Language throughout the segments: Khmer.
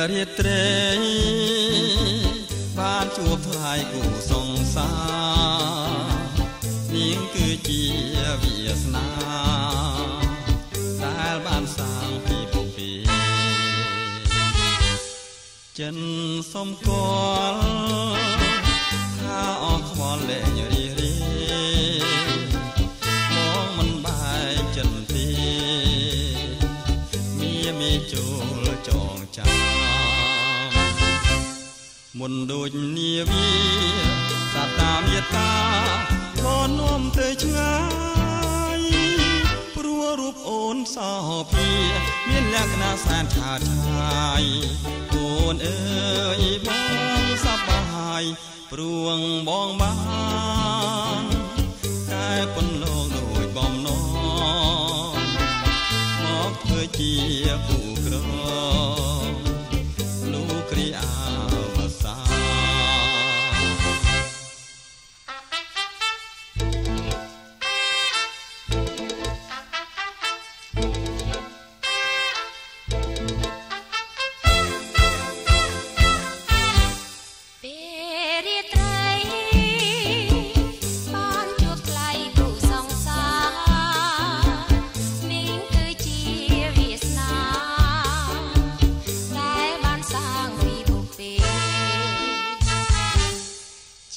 រាត្រីបានជួបថ្លៃគូសង្សារនាងគឺជាវាសនាដែលបានសាងពីពុពេចិនសុំគាល់ថាអស់ខ្វល់លែងរីរីមកមិនបាយចិនទេមេចូលចងចាំមុនដូចនាវីសតាមេតាបននាំទៅឆ្ងាយព្រោះរូបអូនសោភាមានលក្ខណៈសែនឆាតឆាយអូនអើយបងសប្បាយព្រួងបងបានតែប៉ុនលោកដូចបំណងមកធ្វើជាគូក្រលោកគ្រាអវសា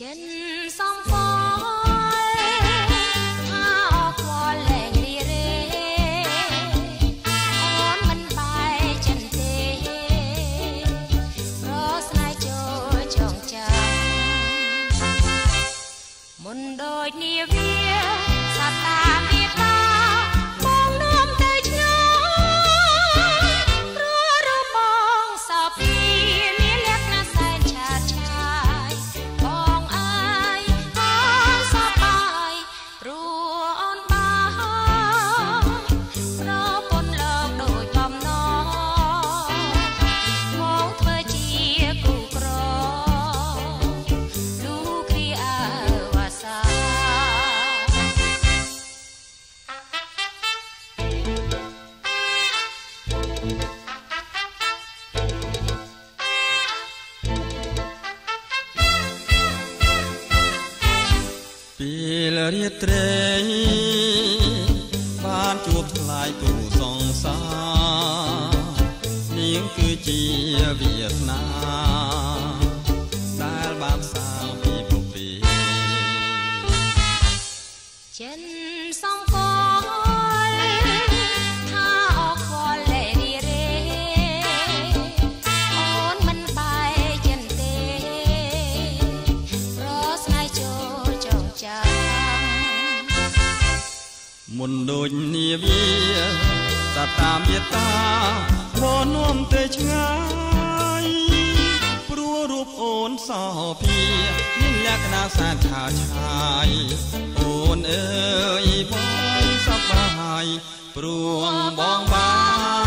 ចិនសំផថាអស់ខ្វល់លែងរីរេអូនមិនបាយចិនទេប្រស្នេហ៍ចូលចងចាំមុនដូចនាវាសតាមេតាបងនាំទៅឆ្ងាយព្រោះរូបបងសពីមានលក្ខណៈសែនឆាតឆាយពេលរាត្រីបានជួបថ្លៃគូសង្សារនាងគឺជាវាសនាដែលបានសាងពីពុពេចិនសំផថាអស់ខ្វល់លែងរីរេអូនមិនបាយចិនទេប្រស្នេហ៍ចូលចងចាំមុនដូចនាវីសតាមេតាបននាំទៅឆ្ងាយព្រោះរូបអូនសោភាមានលក្ខណៈសែនឆាតឆាយអូនអើយបងសប្បាយព្រួងបងបាន